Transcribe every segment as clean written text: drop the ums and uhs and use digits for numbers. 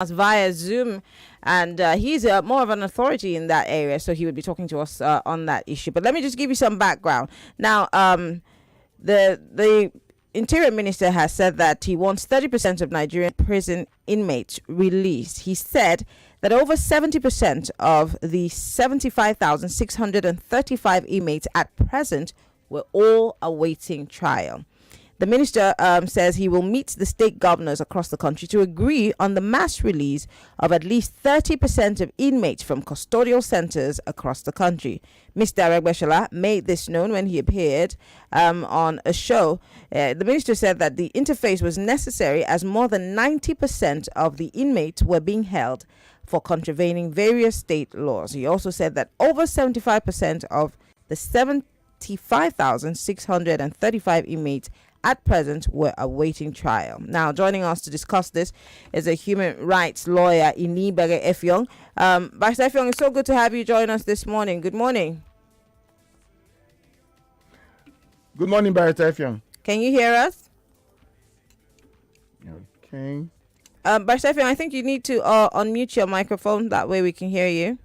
us via Zoom, and he's more of an authority in that area, so he would be talking to us on that issue. But let me just give you some background. Now, the Interior Minister has said that he wants 30% of Nigerian prison inmates released. He said that over 70% of the 75,635 inmates at present were all awaiting trial. The minister says he will meet the state governors across the country to agree on the mass release of at least 30% of inmates from custodial centers across the country. Mr. Aregbesola made this known when he appeared on a show. The minister said that the interface was necessary as more than 90% of the inmates were being held for contravening various state laws. He also said that over 75% of the 75,635 inmates at present were awaiting trial. Now, joining us to discuss this is a human rights lawyer, Inibehe Effiong. Barrister Effiong, it's so good to have you join us this morning. Good morning. Good morning, Barrister Effiong. Can you hear us? Okay. Barrister Effiong, I think you need to unmute your microphone. That way we can hear you.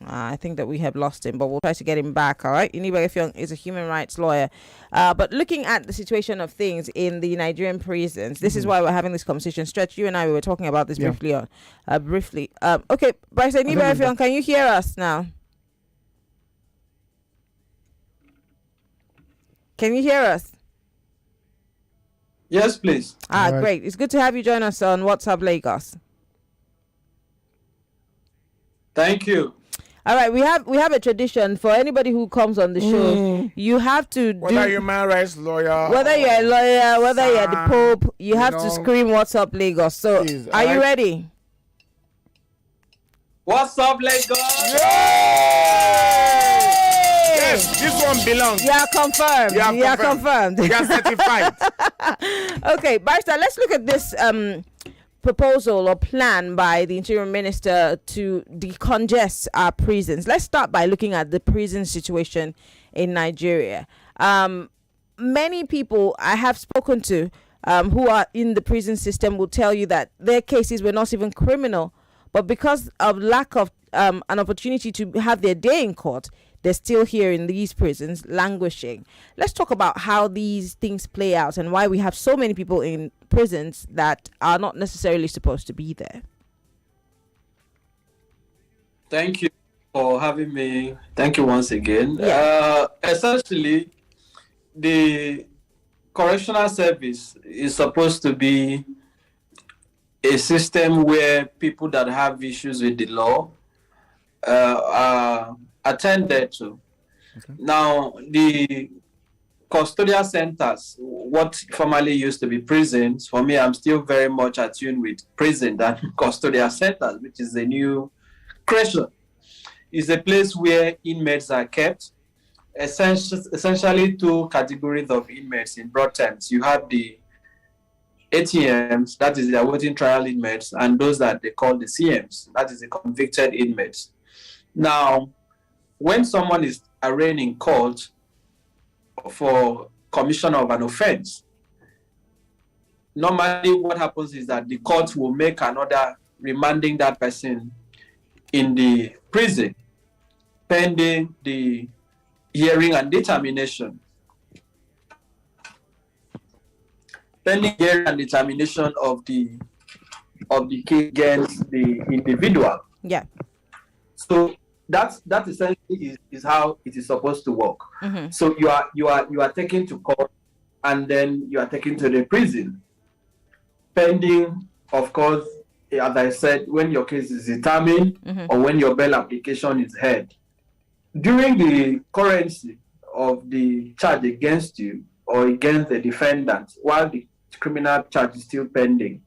I think that we have lost him, but we'll try to get him back. All right. Inibehe Effiong is a human rights lawyer. But looking at the situation of things in the Nigerian prisons, this is why we're having this conversation. Stretch, you and I we were talking about this briefly. Okay, Barrister Inibehe Effiong, can you hear us now? Can you hear us? Yes, please. Right. Great. It's good to have you join us on WhatsApp Lagos. Thank you. All right, we have a tradition for anybody who comes on the show. You have to whether you're a human rights lawyer, whether you're a lawyer, whether you're the Pope, you have to scream "What's up, Lagos?" So, please, are you ready? What's up, Lagos? Yes, this one belongs. You are confirmed. You are confirmed. You are certified. Okay, Barrister, let's look at this proposal or plan by the Interior Minister to decongest our prisons. Let's start by looking at the prison situation in Nigeria. Many people I have spoken to who are in the prison system will tell you that their cases were not even criminal, but because of lack of an opportunity to have their day in court, they're still here in these prisons languishing. Let's talk about how these things play out and why we have so many people in prisons that are not necessarily supposed to be there. Thank you for having me. Thank you once again. Essentially, the correctional service is supposed to be a system where people that have issues with the law are attended to. Okay. Now, the custodial centers, what formerly used to be prisons, for me, I'm still very much attuned with prison than custodial centers, which is a new creation. It's a place where inmates are kept. Essentially, two categories of inmates in broad terms. You have the ATMs, that is the awaiting trial inmates, and those that they call the CMs, that is the convicted inmates. Now, when someone is arraigned in court for commission of an offense, normally what happens is that the court will make an order remanding that person in the prison pending the hearing and determination. Pending hearing and determination of the case against the individual. Yeah. So that essentially is how it is supposed to work. Mm-hmm. So you are taken to court and then you are taken to the prison, pending, of course, as I said, when your case is determined or when your bail application is heard. During the currency of the charge against you or against the defendant, while the criminal charge is still pending,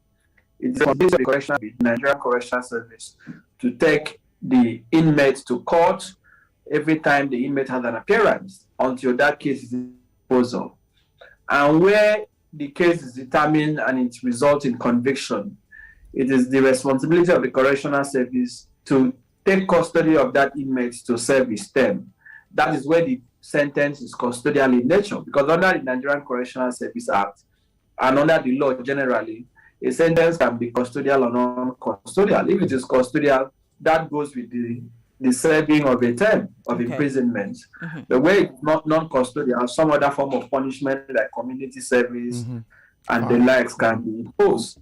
it is the Nigerian Correctional Service to take the inmate to court every time the inmate has an appearance until that case is disposed of. And where the case is determined and it results in conviction, it is the responsibility of the correctional service to take custody of that inmate to serve his term. That is where the sentence is custodial in nature, because under the Nigerian Correctional Service Act, and under the law generally, a sentence can be custodial or non-custodial. If it is custodial, that goes with the serving of a term of imprisonment. The way it's not non-custodial, some other form of punishment like community service and the likes can be imposed.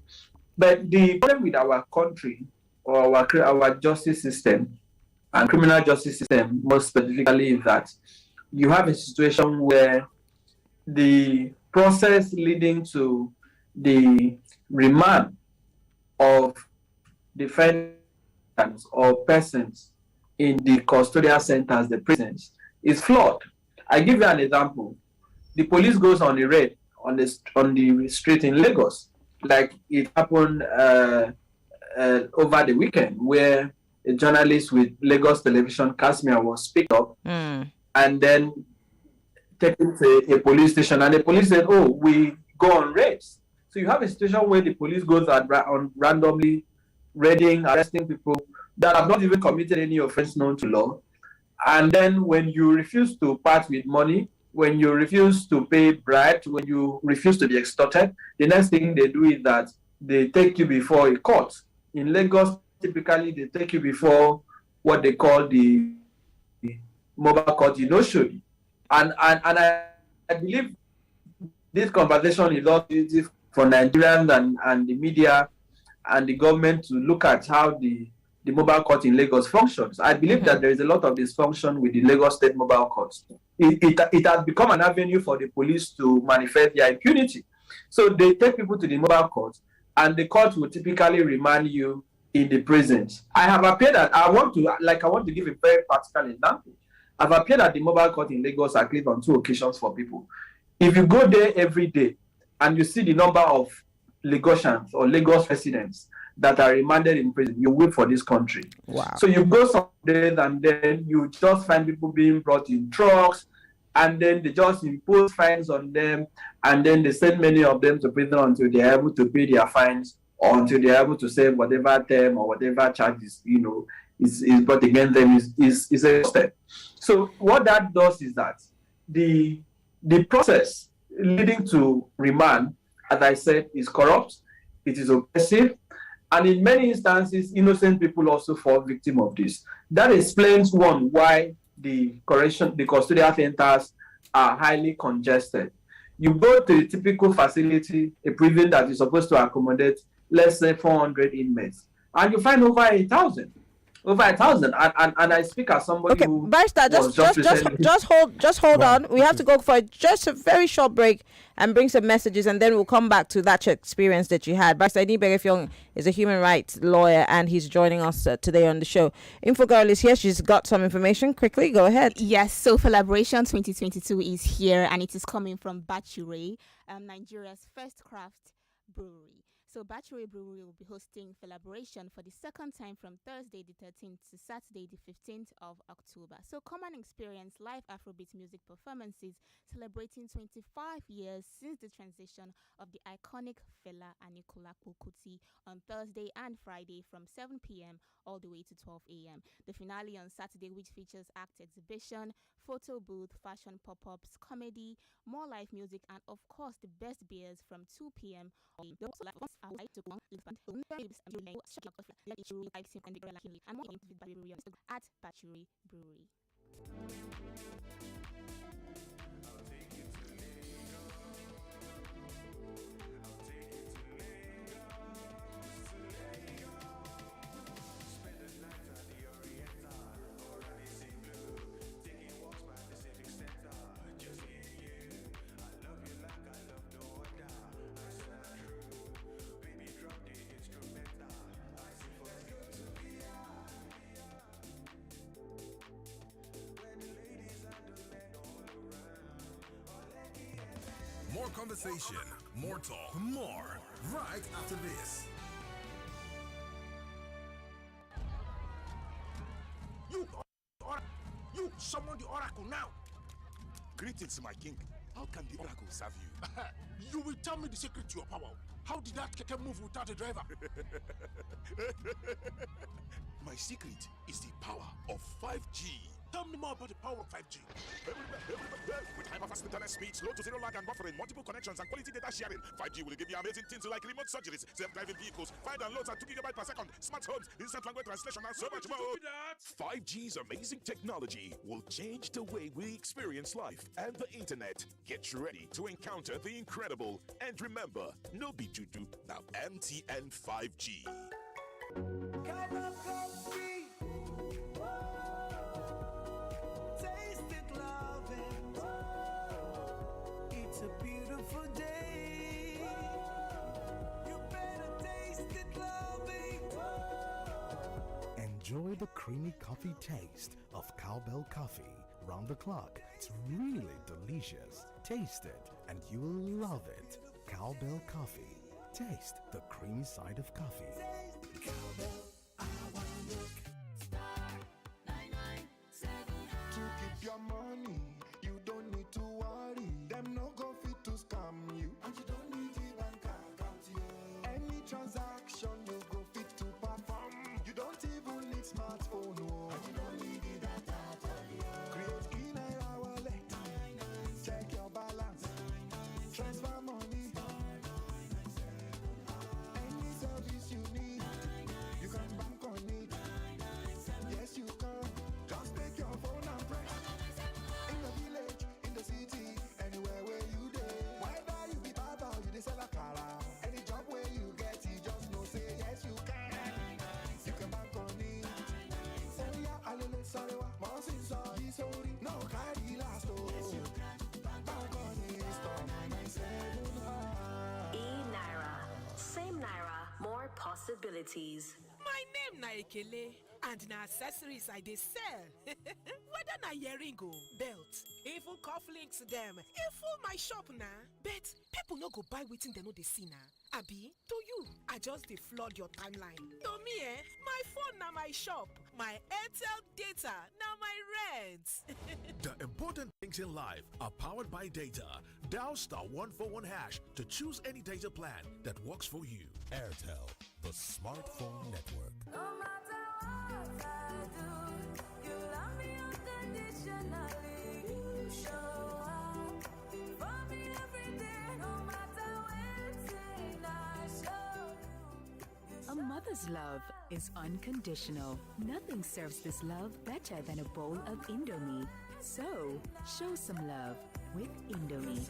But the problem with our country or our justice system and criminal justice system, more specifically, is that you have a situation where the process leading to the remand of defendants or persons in the custodial centers, the prisons, is flawed. I give you an example. The police goes on a raid on the street in Lagos, like it happened over the weekend, where a journalist with Lagos Television, Kashmir, was picked up and then taken to a police station, and the police said, "Oh, we go on raids." So you have a situation where the police goes on randomly raiding, arresting people that have not even committed any offense known to law. And then when you refuse to part with money, when you refuse to pay bribe, when you refuse to be extorted, the next thing they do is that they take you before a court. In Lagos, typically they take you before what they call the mobile court in Oshodi. And I believe this conversation is also easy for Nigerians and the media and the government to look at how the mobile court in Lagos functions. I believe that there is a lot of dysfunction with the Lagos State mobile courts. It has become an avenue for the police to manifest their impunity. So they take people to the mobile court, and the court will typically remand you in the prisons. I have appeared at, I want to give a very practical example. I've appeared at the mobile court in Lagos at least on 2 occasions for people. If you go there every day and you see the number of Lagosians or Lagos residents that are remanded in prison, you wait for this country. Wow. So you go some days and then you just find people being brought in trucks, and then they just impose fines on them, and then they send many of them to prison until they are able to pay their fines or until they are able to say whatever term or whatever charges, is brought against them is exhausted. So what that does is that the process leading to remand, as I said, is corrupt, it is oppressive, and in many instances, innocent people also fall victim of this. That explains, one, why the custodial centers are highly congested. You go to a typical facility, a prison that is supposed to accommodate, let's say, 400 inmates, and you find over 1,000. And I speak as somebody who Barrister, just hold on. We have to go for just a very short break and bring some messages, and then we'll come back to that experience that you had. Barrister Inibehe Effiong is a human rights lawyer, and he's joining us today on the show. Info Girl is here. She's got some information. Quickly, go ahead. Yes, so Celebration 2022 is here, and it is coming from Bachure, Nigeria's first craft brewery. So Bachure Brewery will be hosting Celebration for the second time from Thursday the 13th to Saturday the 15th of October. So come and experience live Afrobeat music performances celebrating 25 years since the transition of the iconic Fela Anikulapo Kuti on Thursday and Friday from 7 p.m. all the way to 12 a.m. The finale on Saturday, which features act exhibition, photo booth, fashion pop-ups, comedy, more live music, and of course the best beers from 2 p.m. at Bachure Brewery. More conversation, more talk, more right after this. You summon the oracle now. Greetings, my king. How can the oracle serve you? You will tell me the secret to your power. How did that keke move without a driver? My secret is the power of 5G. Tell me more about the power of 5G. With hyper-fast internet speeds, low to zero lag and buffering, multiple connections and quality data sharing, 5G will give you amazing things like remote surgeries, self-driving vehicles, find downloads at 2 GB per second, smart homes, instant language translation, and so much more. 5G's amazing technology will change the way we experience life and the internet. Get ready to encounter the incredible. And remember, no be juju, now MTN 5G. Enjoy the creamy coffee taste of Cowbell coffee round the clock. It's really delicious. Taste it and you will love it. Cowbell coffee. Taste the creamy side of coffee. Cowbell, I want look. Star 997. To keep your money, you don't need to worry. Them no go fit to scam you. And you don't need the bank account, you. Any transaction you go fit to perform. You don't even need smartphone, no. And you don't need the data, create Inmates wallet. Check your balance. Transfer money. Any service you need, you can bank on it. Yes, you can. Just take your phone and press. In the village, in the city, anywhere where you dey. Whether you be barber or you dey sell a car, any job where you get, you just know say yes you can. You can bank on it. Oh yeah, alele sarewa, monsin sorry sorry, no carry last oh. Yes you can bank on it. Star 997. Naira. Same Naira, more possibilities. My name na Ekele, and na accessories I dey sell. Whether na earring o, belt, even cufflinks dem, e full my shop na. But people no go buy wetin dem no dey see na. Abi, to you, I just dey flood your timeline. To me, my phone na my shop, my Airtel data na my rent. The important things in life are powered by data. Dial *141# to choose any data plan that works for you. Airtel, the smartphone network. No matter what I do, you love me unconditionally. You show up for me every day, no matter when I show you. A mother's love is unconditional. Nothing serves this love better than a bowl of Indomie. So, show some love with Indomie.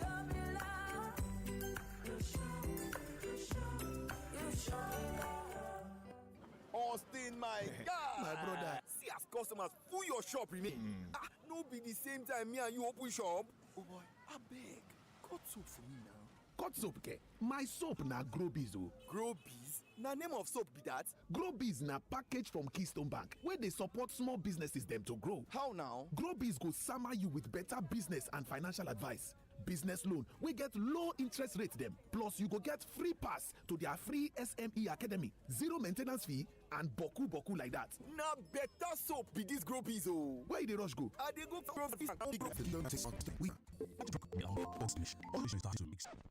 Austin, my God. My brother. See as customers full your shop remain. No be the same time me and you open shop. Oh boy, I beg. Cut soap for me now. Cut soap ke? My soap na Grobies o. Grobies? Na name of soap be that? Grobies na package from Keystone Bank where they support small businesses them to grow. How now? Grobies go sama you with better business and financial advice. Business loan we get low interest rate them. Plus you go get free pass to their free SME Academy. Zero maintenance fee and boku like that. Na better soap be this Grobies o. Where you dey rush go? I dey go Grobies.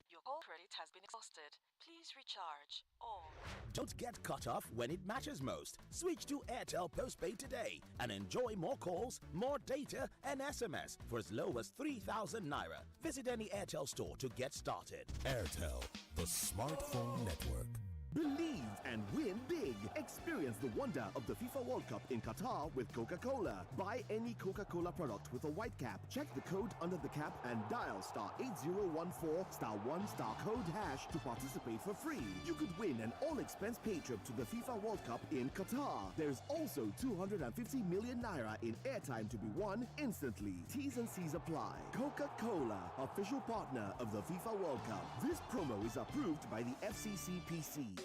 Your call credit has been exhausted. Please recharge or... Don't get cut off when it matters most. Switch to Airtel Postpaid today and enjoy more calls, more data, and SMS for as low as 3,000 Naira. Visit any Airtel store to get started. Airtel, the smartphone network. Believe and win big. Experience the wonder of the FIFA World Cup in Qatar with Coca-Cola. Buy any Coca-Cola product with a white cap. Check the code under the cap and dial *8014*1 to participate for free. You could win an all-expense paid trip to the FIFA World Cup in Qatar. There's also 250 million Naira in airtime to be won instantly. T's and C's apply. Coca-Cola, official partner of the FIFA World Cup. This promo is approved by the FCCPC.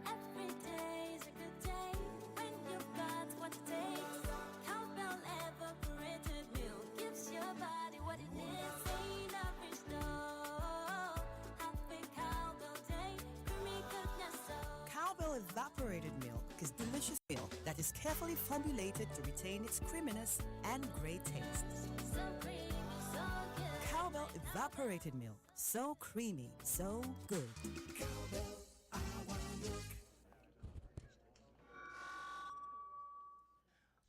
Every day is a good day when you've got what it takes. Cowbell evaporated milk gives your body what it needs. Ain't nothing slow. Happy Cowbell day, creamy goodness so. Cowbell evaporated milk is delicious milk that is carefully formulated to retain its creaminess and great taste. So creamy, so good. Cowbell evaporated milk, so creamy, so good. Cowbell.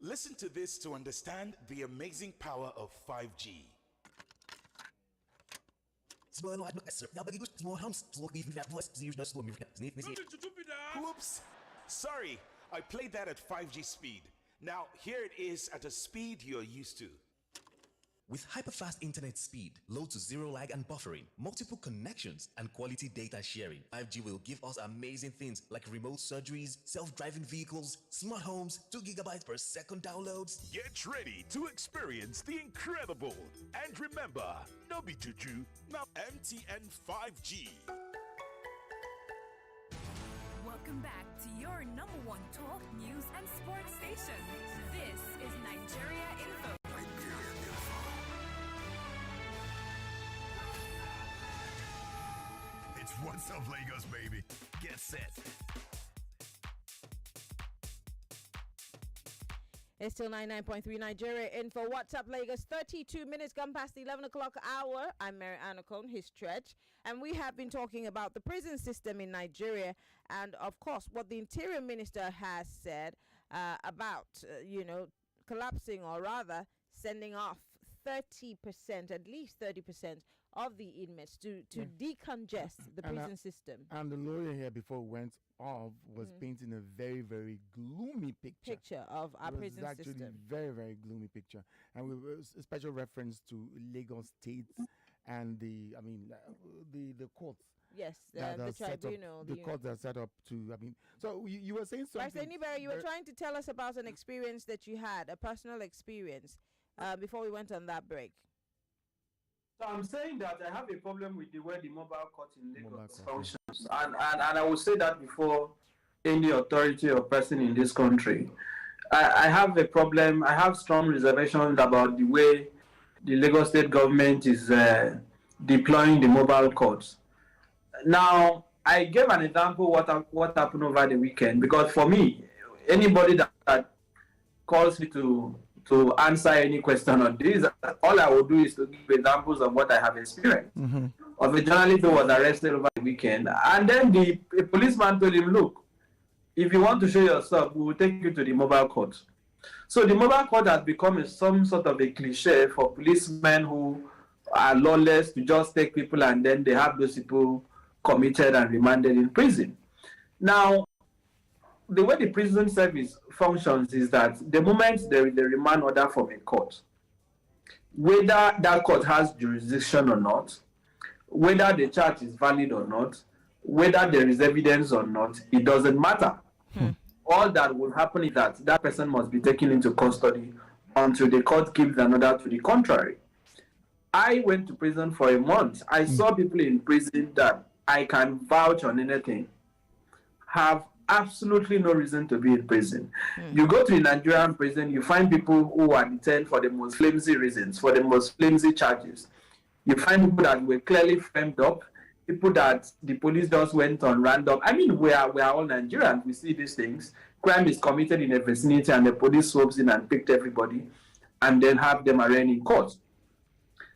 Listen to this to understand the amazing power of 5G. Oops. Sorry, I played that at 5G speed. Now, here it is at a speed you're used to. With hyperfast internet speed, low to zero lag and buffering, multiple connections, and quality data sharing, 5G will give us amazing things like remote surgeries, self-driving vehicles, smart homes, 2 GB per second downloads. Get ready to experience the incredible. And remember, no be juju, now MTN 5G. Welcome back to your number one talk, news, and sports station. This is Nigeria Info. It's What's Up Lagos, baby. Get set. It's still 99.3 Nigeria Info. What's up, Lagos? 32 minutes gone past the 11 o'clock hour. I'm Mary Anacone, his stretch. And we have been talking about the prison system in Nigeria and, of course, what the Interior Minister has said about, collapsing or rather sending off 30%, at least 30% of the inmates to decongest the prison system. And the lawyer here before we went off was painting a very, very gloomy picture of our prison system. It was actually very, very gloomy picture. And we were a special reference to Lagos State and the courts. Yes, the tribunal. The courts are set up to, so you were saying something. Pastor Inibehe, you were trying to tell us about an experience that you had, a personal experience, before we went on that break. So I'm saying that I have a problem with the way the mobile court in Lagos functions. And I will say that before any authority or person in this country. I have a problem. I have strong reservations about the way the Lagos state government is deploying the mobile courts. Now, I gave an example what happened over the weekend, because for me, anybody that calls me to answer any question on this, all I will do is to give examples of what I have experienced. Of a journalist who was arrested over the weekend, and then a policeman told him, look, if you want to show yourself, we will take you to the mobile court. So the mobile court has become some sort of a cliche for policemen who are lawless to just take people and then they have those people committed and remanded in prison. Now, the way the prison service functions is that the moment there is a remand order from a court, whether that court has jurisdiction or not, whether the charge is valid or not, whether there is evidence or not, it doesn't matter. All that will happen is that person must be taken into custody until the court gives an order to the contrary. I went to prison for a month. I saw people in prison that I can vouch on anything have absolutely no reason to be in prison. You go to the Nigerian prison, you find people who are detained for the most flimsy reasons, for the most flimsy charges. You find people that were clearly framed up, people that the police just went on random. I mean, we are all Nigerians. We see these things. Crime is committed in a vicinity and the police swoops in and picked everybody and then have them arraigned in court.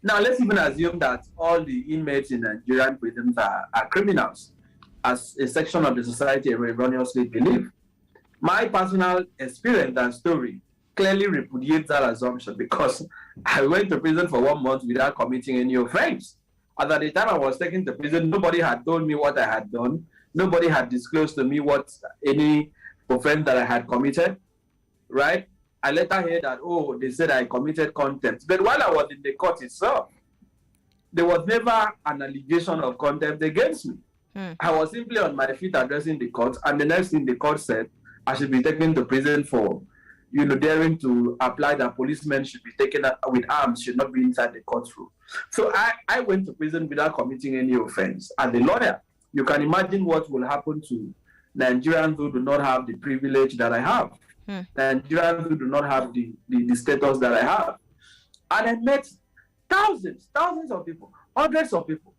Now, let's even assume that all the inmates in Nigerian prisons are criminals, as a section of the society erroneously believe. My personal experience and story clearly repudiates that assumption, because I went to prison for 1 month without committing any offense. And at the time I was taken to prison, nobody had told me what I had done. Nobody had disclosed to me what any offense that I had committed, right? I later heard that, they said I committed contempt. But while I was in the court itself, there was never an allegation of contempt against me. I was simply on my feet addressing the court, and the next thing the court said, I should be taken to prison for, daring to apply that policemen should be taken with arms, should not be inside the courtroom. So I went to prison without committing any offense. As a lawyer, you can imagine what will happen to Nigerians who do not have the privilege that I have, Nigerians who do not have the status that I have. And I met thousands of people, hundreds of people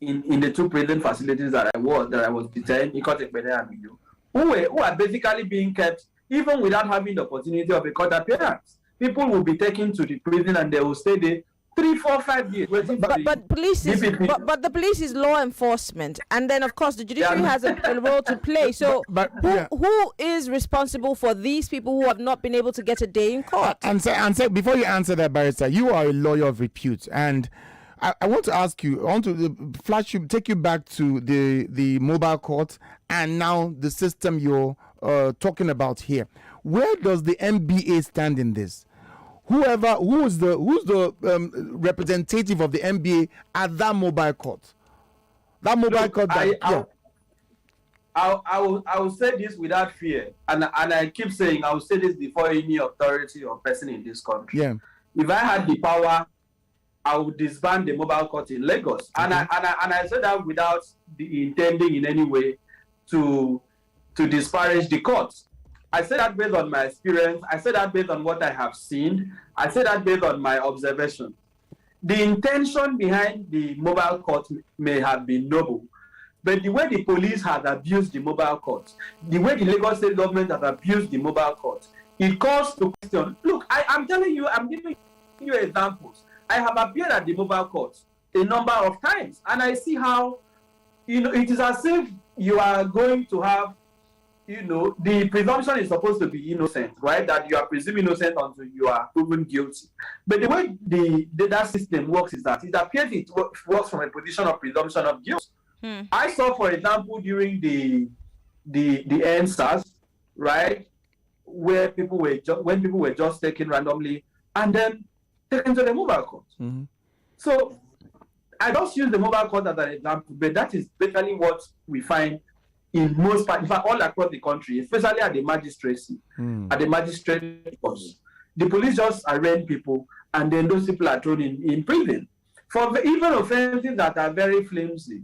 in the two prison facilities that I was detained, Ikotekpede and Mido, who are basically being kept even without having the opportunity of a court appearance. People will be taken to the prison and they will stay there 3, 4, 5 years waiting for But police is but the police is law enforcement, and then of course the judiciary has a role to play. So who is responsible for these people who have not been able to get a day in court? And say before you answer that, barrister, you are a lawyer of repute, and I want to ask you, I want to take you back to the mobile court and now the system you're talking about here. Where does the MBA stand in this? Who's the representative of the MBA at that mobile court? That mobile court. I will say this without fear, and I keep saying I will say this before any authority or person in this country. Yeah. If I had the power, I would disband the mobile court in Lagos, and I said that without the intending in any way to disparage the courts. I said that based on my experience. I said that based on what I have seen. I said that based on my observation. The intention behind the mobile court may have been noble, but the way the police has abused the mobile court, the way the Lagos state government has abused the mobile court, it calls to question. Look, I'm telling you, I'm giving you examples. I have appeared at the mobile court a number of times, and I see how, it is as if you are going to have, the presumption is supposed to be innocent, right? That you are presumed innocent until you are proven guilty. But the way that system works is that it appears it works from a position of presumption of guilt. I saw, for example, during the NSAS, right, where people were just taken randomly and then taken to the mobile court. So I just use the mobile court as an example, but that is basically what we find in most parts, in fact, all across the country, especially at the magistracy, at the magistrate courts. The police just arraign people, and then those people are thrown in prison for even offenses that are very flimsy,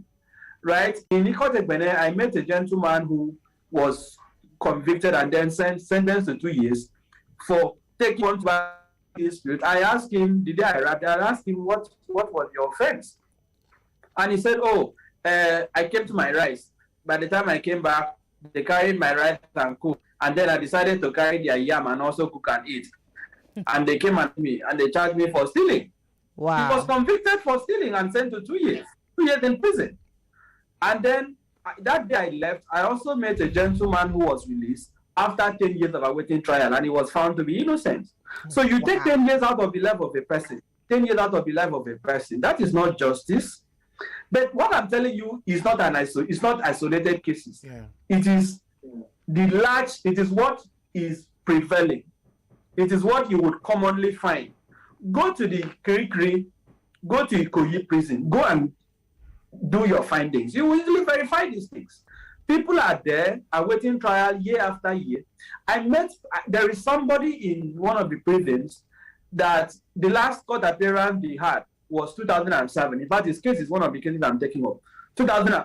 right? In Inibehe, I met a gentleman who was convicted and then sentenced to 2 years for taking one to dispute. I asked him the day I arrived. I asked him what was your offense, and he said, I came to my rice. By the time I came back, they carried my rice and cook, and then I decided to carry their yam and also cook and eat. And they came at me and they charged me for stealing. Wow. He was convicted for stealing and sent to 2 years in prison. And then that day I left, I also met a gentleman who was released after 10 years of awaiting trial, and he was found to be innocent. So you take 10 years out of the life of a person, 10 years out of the life of a person. That is not justice. But what I'm telling you is not it's not isolated cases. Yeah. It is it is what is prevailing. It is what you would commonly find. Go to the Kirikiri, go to Ikoyi prison, go and do your findings. You will easily verify these things. People are there awaiting trial year after year. There is somebody in one of the prisons that the last court appearance they had was 2007. In fact, his case is one of the cases I'm taking up.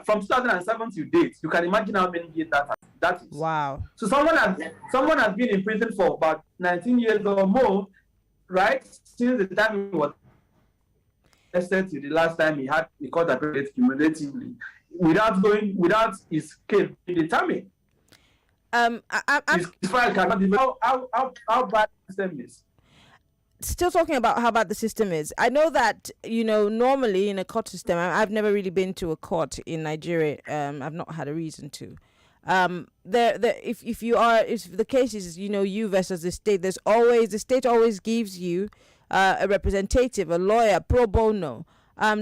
From 2007 to date, you can imagine how many years that is. Wow. So someone has been in prison for about 19 years or more, right? Since the time he was arrested to the last time he had the court appearance cumulatively, without his case being determined. His file cannot be how bad the system is. Still talking about how bad the system is. I know that, normally in a court system, I've never really been to a court in Nigeria. I've not had a reason to. If the case is, you versus the state, the state always gives you a representative, a lawyer, pro bono.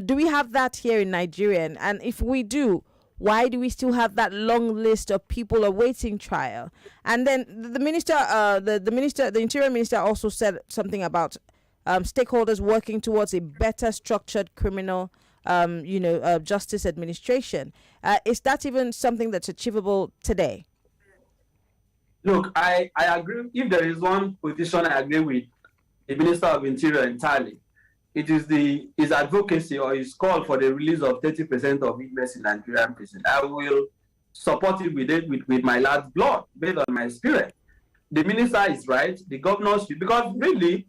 Do we have that here in Nigeria? And if we do, why do we still have that long list of people awaiting trial? And then the minister, the interior minister also said something about stakeholders working towards a better structured criminal, justice administration. Is that even something that's achievable today? Look, I agree. If there is one position I agree with the Minister of Interior entirely, it is his advocacy or his call for the release of 30% of inmates in Nigerian prison. I will support it with my last blood based on my experience. The minister is right. The governor should, because really,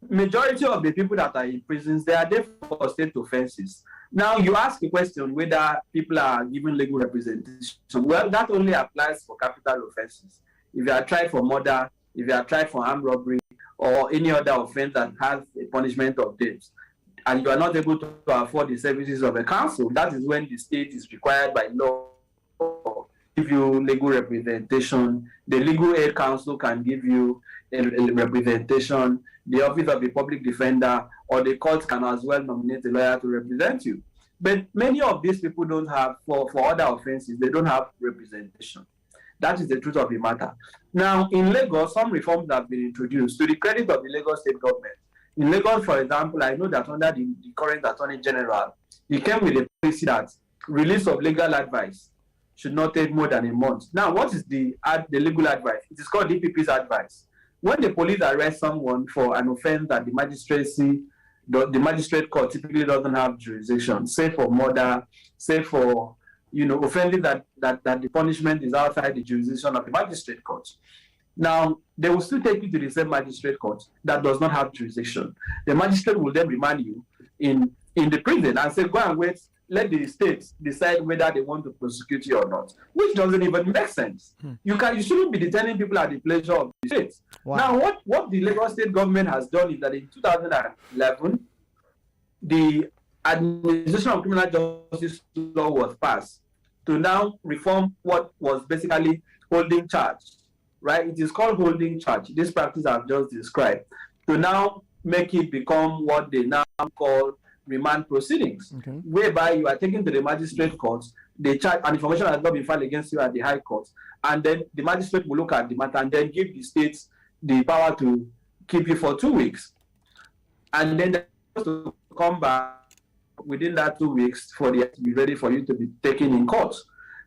majority of the people that are in prisons, they are there for state offenses. Now, you ask a question whether people are given legal representation. Well, that only applies for capital offenses. If you are tried for murder, if you are tried for armed robbery, or any other offense that has a punishment of death, and you are not able to afford the services of a counsel, that is when the state is required by law to give you legal representation. The legal aid counsel can give you a representation. The office of the public defender or the court can as well nominate a lawyer to represent you. But many of these people don't have, for other offenses, they don't have representation. That is the truth of the matter. Now, in Lagos, some reforms have been introduced to the credit of the Lagos state government. In Lagos, for example, I know that under the current Attorney General, he came with a policy that release of legal advice should not take more than a month. Now, what is the legal advice? It is called DPP's advice. When the police arrest someone for an offense that the magistrate court typically doesn't have jurisdiction, say for murder, say for offending that the punishment is outside the jurisdiction of the magistrate court. Now, they will still take you to the same magistrate court that does not have jurisdiction. The magistrate will then remand you in the prison and say, go and wait, let the states decide whether they want to prosecute you or not, which doesn't even make sense. You shouldn't be detaining people at the pleasure of the states. Wow. Now, what the Lagos state government has done is that in 2011, the Administration of Criminal Justice law was passed to now reform what was basically holding charge, right? It is called holding charge. This practice I've just described, to now make it become what they now call remand proceedings, whereby you are taken to the magistrate court, they charge, and information has not been filed against you at the high court, and then the magistrate will look at the matter and then give the states the power to keep you for 2 weeks, and then they're supposed to come back within that 2 weeks for the to be ready for you to be taken in court.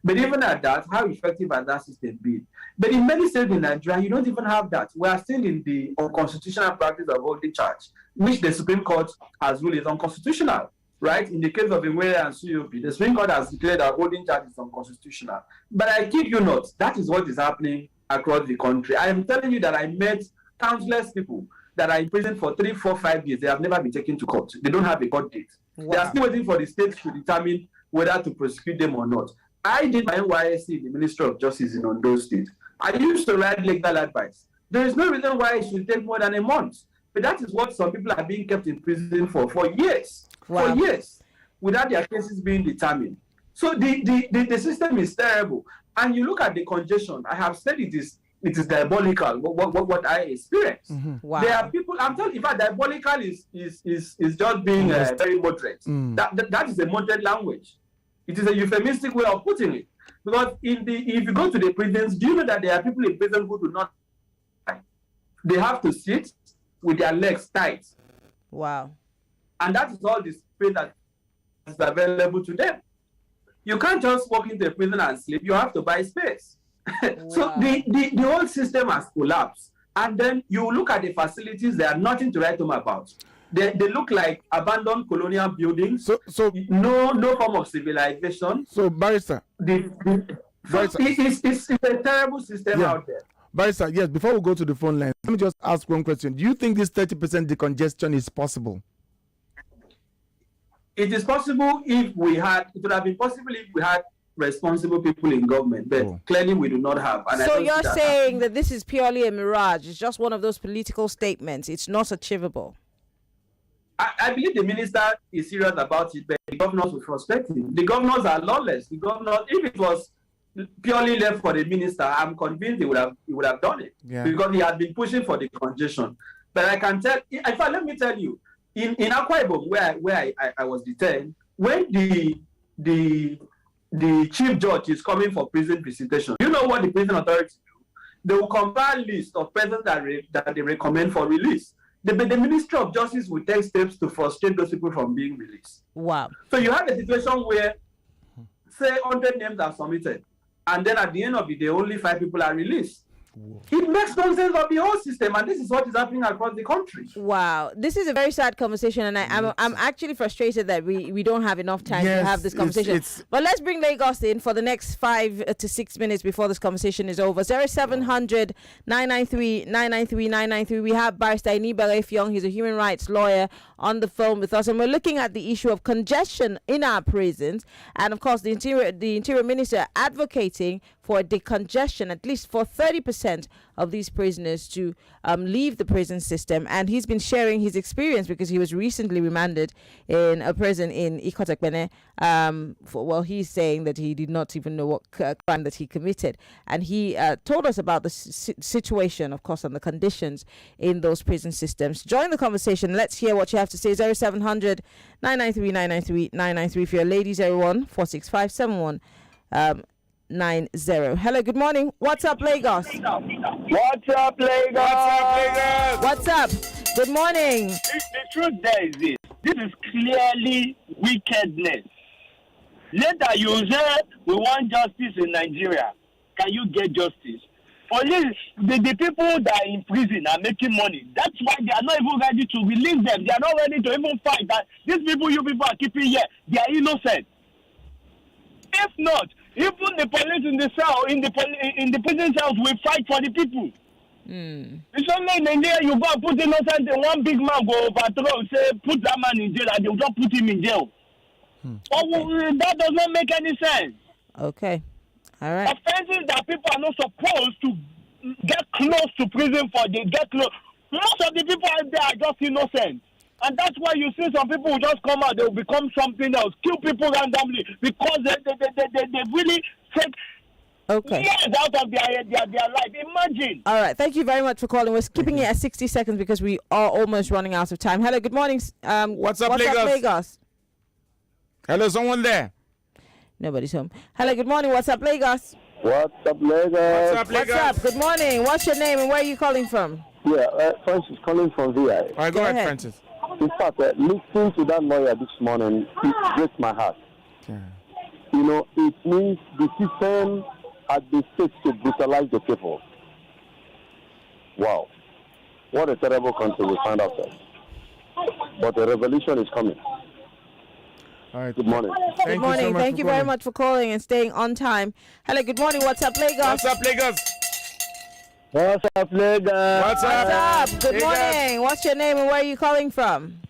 But even at that, how effective has that system been? But in many states in Nigeria, you don't even have that. We are still in the unconstitutional practice of holding charge, which the Supreme Court has ruled is unconstitutional, right? In the case of Inmates and COP, the Supreme Court has declared that holding charge is unconstitutional. But I kid you not, that is what is happening across the country. I am telling you that I met countless people that are in prison for 3, 4, 5 years. They have never been taken to court. They don't have a court date. Wow. They are still waiting for the state to determine whether to prosecute them or not. I did my NYSC in the Ministry of Justice in Ondo State. I used to write legal advice. There is no reason why it should take more than a month. But that is what some people are being kept in prison for years. Wow. For years, without their cases being determined. So the system is terrible. And you look at the congestion, I have said it is diabolical, what I experience. Wow. There are people, I'm telling you, in fact, diabolical is just being very moderate. That is a moderate language. It is a euphemistic way of putting it. Because if you go to the prisons, do you know that there are people in prison who do not, they have to sit with their legs tight. Wow. And that is all the space that is available to them. You can't just walk into a prison and sleep. You have to buy space. So the whole system has collapsed. And then you look at the facilities, there are nothing to write home about. They look like abandoned colonial buildings. So no form of civilization. So Barrister, it's a terrible system out there. Barrister, yes, before we go to the phone line, let me just ask one question. Do you think this 30% decongestion is possible? It is possible it would have been possible if we had responsible people in government, but clearly we do not have. And so you're saying that this is purely a mirage. It's just one of those political statements. It's not achievable. I believe the minister is serious about it, but the governors will frustrate him. The governors are lawless. The governors, if it was purely left for the minister, I'm convinced he would have done it, because he has been pushing for the congestion. But I can tell, in fact, let me tell you, in Akwa Ibom, where I was detained, when the chief judge is coming for prison visitation, you know what the prison authorities do? They will compile a list of persons that they recommend for release. The Ministry of Justice will take steps to frustrate those people from being released. Wow. So you have a situation where, say, 100 names are submitted, and then at the end of the day, only 5 people are released. It makes no sense of the whole system, and this is what is happening across the country. Wow, this is a very sad conversation, and I'm actually frustrated that we don't have enough time to have this conversation. But let's bring Lagos in for the next 5 to 6 minutes before this conversation is over. 0700 993 993 993. We have Barrister Inibehe Effiong. He's a human rights lawyer on the phone with us, and we're looking at the issue of congestion in our prisons, and of course the interior minister advocating for decongestion, at least for 30% of these prisoners to leave the prison system. And he's been sharing his experience because he was recently remanded in a prison in Ikotekpene. He's saying that he did not even know what crime that he committed. And he told us about the situation, of course, and the conditions in those prison systems. Join the conversation. Let's hear what you have to say. 0700 993 993 993 for your ladies. 01-465-7190. Hello, good morning. What's up, Lagos? What's up, Lagos? What's up? Good morning. The truth there is this is clearly wickedness. Later you say we want justice in Nigeria. Can you get justice? Police, the people that are in prison are making money. That's why they are not even ready to release them. They are not ready to even fight. That these people you people are keeping here, they are innocent. If not, even the police in the cell, in the prison cells will fight for the people. It's only in Nigeria you go and put innocent and one big man go overthrow, say put that man in jail, and they'll just put him in jail. That does not make any sense. Okay. All right. Offenses that people are not supposed to get close to prison for, they get close. Most of the people out there are just innocent. And that's why you see some people who just come out, they will become something else, kill people randomly because they really take years out of their life. Imagine. All right. Thank you very much for calling. We're keeping it at 60 seconds because we are almost running out of time. Hello, good morning. What's up, Lagos? Hello, someone there? Nobody's home. Hello, good morning. What's up, Lagos? What's up, Lagos? What's up? Good morning. What's your name and where are you calling from? Yeah, Francis calling from VI. All right, go ahead, Francis. In fact, listening to that lawyer this morning, it breaks my heart. Yeah. You know, it means the system had been set to brutalize the people. Wow. What a terrible country we find ourselves. But a revolution is coming. All right. Good morning. Good morning. Thank you very much for calling and staying on time. Hello, good morning. What's up, Lagos? What's up, Lagos? What's up, Lagos? What's up? Good morning. What's your name and where are you calling from?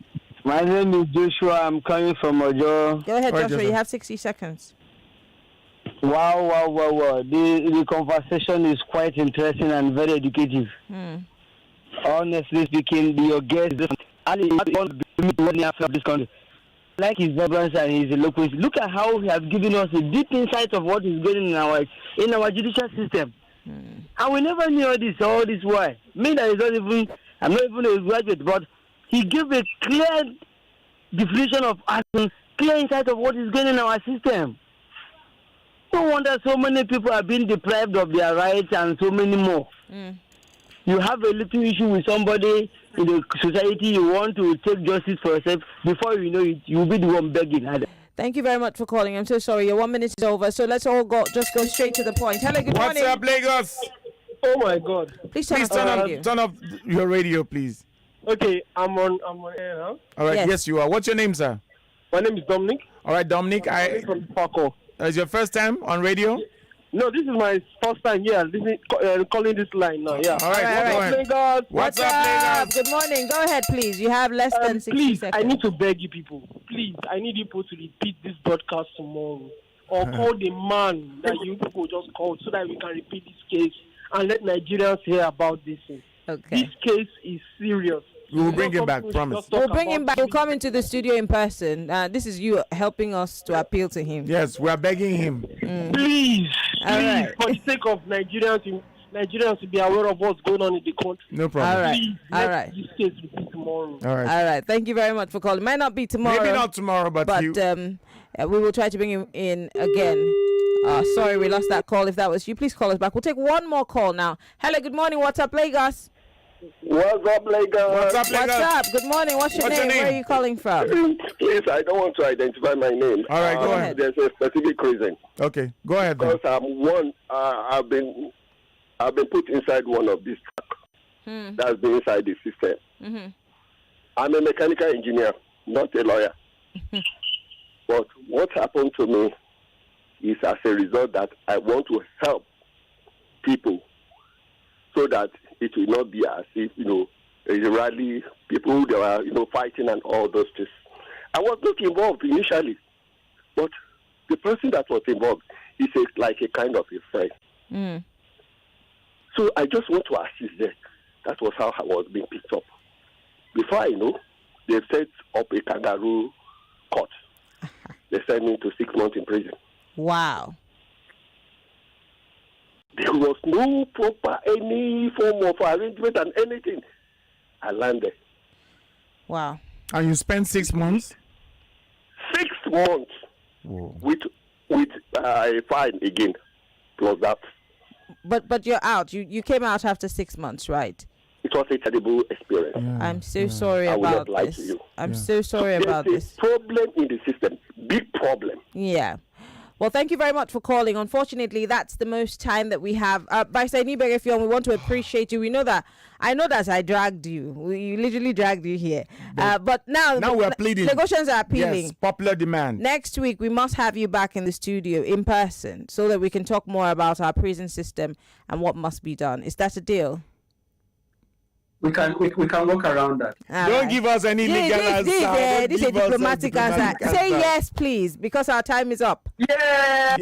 My name is Joshua. I'm calling from Ojo. Go ahead, Joshua. You have 60 seconds. Wow. The conversation is quite interesting and very educative. Honestly speaking, your guest is this country. Like his vibrance and his eloquence. Look at how he has given us a deep insight of what is going on in our judicial system. And we never knew all this why. Me that is I'm not even a graduate, but he gave a clear definition of action, clear insight of what is going on in our system. No wonder so many people are being deprived of their rights and so many more. You have a little issue with somebody in the society, you want to take justice for yourself, before you know it, you'll be the one begging. Thank you very much for calling. I'm so sorry. Your 1 minute is over. So let's all go straight to the point. Hello, good morning. What's up, Lagos? Oh my God. Please turn off your radio, please. Okay, I'm on air now. All right, yes, you are. What's your name, sir? My name is Dominic. All right, Dominic. I'm from Paco. Is your first time on radio? No, this is my first time here. Calling this line now. Yeah. All right. Lagos? What's up, Lagos? Good morning. Go ahead, please. You have less than 60 seconds. I need to beg you people. Please, I need you people to repeat this broadcast tomorrow. Or call the man that you people just called so that we can repeat this case and let Nigerians hear about this thing. Okay. This case is serious. We will bring him back, promise. We'll bring him back. We'll come into the studio in person. This is you helping us to appeal to him. Yes, we are begging him. Please, right. For the sake of Nigerians to be aware of what's going on in the country. No problem. All right. Please, let this case repeat tomorrow. All right. All right. Thank you very much for calling. Might not be tomorrow. Maybe not tomorrow, but we will try to bring him in again. Sorry, we lost that call. If that was you, please call us back. We'll take one more call now. Hello, good morning. What's up, Lagos? What's up, Lagos? What's up, Lagos? What's up? Good morning. What's your name? Where are you calling from? Please, I don't want to identify my name. All right, go ahead. There's a specific reason. Okay, go ahead. Because I've been put inside one of these trucks. That's been inside the system. I'm a mechanical engineer, not a lawyer. But what happened to me is as a result that I want to help people so that it will not be as if, there's a rally, people that are, fighting and all those things. I was not involved initially, but the person that was involved, It's like a kind of a friend. So I just want to assist them. That was how I was being picked up. Before I know, they set up a kangaroo court. They sent me to 6 months in prison. Wow. There was no proper any form of arrangement and anything. I landed. Wow. And you spent 6 months? 6 months. Whoa. With a fine again, plus that. But you're out. You came out after 6 months, right? It was a terrible experience. I'm so sorry I will about not lie this. to you. I'm so sorry about There's this. a problem in the system. Big problem. Yeah. Well, thank you very much for calling. Unfortunately, that's the most time that we have. Barrister Inibehe Effiong, we want to appreciate you. We know that. I know that I dragged you. We literally dragged you here. But now we're pleading. Negotiations are appealing. Yes, popular demand. Next week, we must have you back in the studio in person so that we can talk more about our prison system and what must be done. Is that a deal? We can work around that. Don't give us any legal answer. This is a diplomatic answer. Say yes, please, because our time is up. Yeah.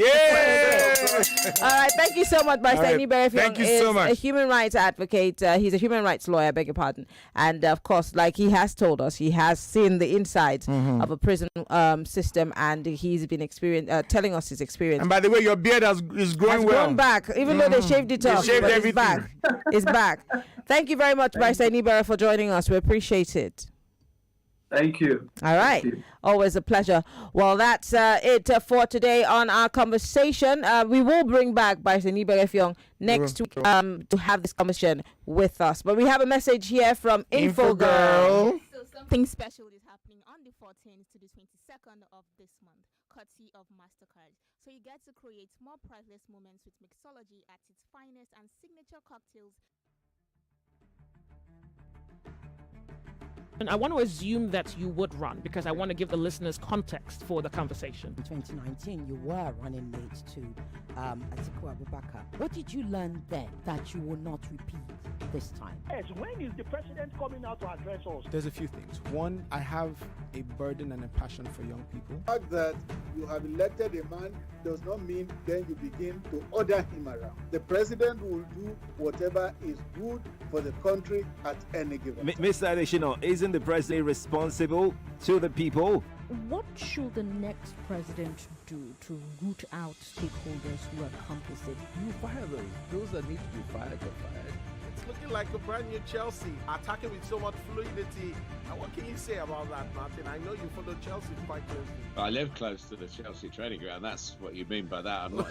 All right. Thank you so much, Barrister Inibehe Effiong. Thank you so much. A human rights advocate. He's a human rights lawyer. Beg your pardon. And of course, like he has told us, he has seen the insides of a prison system, and he's been telling us his experience. And by the way, your beard is growing well. Grown back, even though they shaved it off. They shaved but everything. It's back. Thank you very much, Barrister Inibehe, for joining us. We appreciate it. Thank you. All right. Always a pleasure. Well, that's it for today on our conversation. We will bring back Barrister Inibehe Effiong next week to have this conversation with us. But we have a message here from Info Girl. So something special is happening on the 14th to the 22nd of this month, courtesy of MasterCard. So you get to create more priceless moments with mixology at its finest and signature cocktails. And I want to assume that you would run because I want to give the listeners context for the conversation. In 2019, you were running mate to Atiku Abubakar. What did you learn then that you will not repeat this time? Yes, when is the president coming out to address us? There's a few things. One, I have a burden and a passion for young people. The fact that you have elected a man does not mean then you begin to order him around. The president will do whatever is good for the country at any given time. Mr. Adeshino, isn't the president responsible to the people? What should the next president do to root out stakeholders who are complicit? You fire those that need to be fired are fired. It's looking like a brand new Chelsea, attacking with so much fluidity. And what can you say about that, Martin? I know you follow Chelsea quite closely. I live close to the Chelsea training ground. That's what you mean by that. I'm not.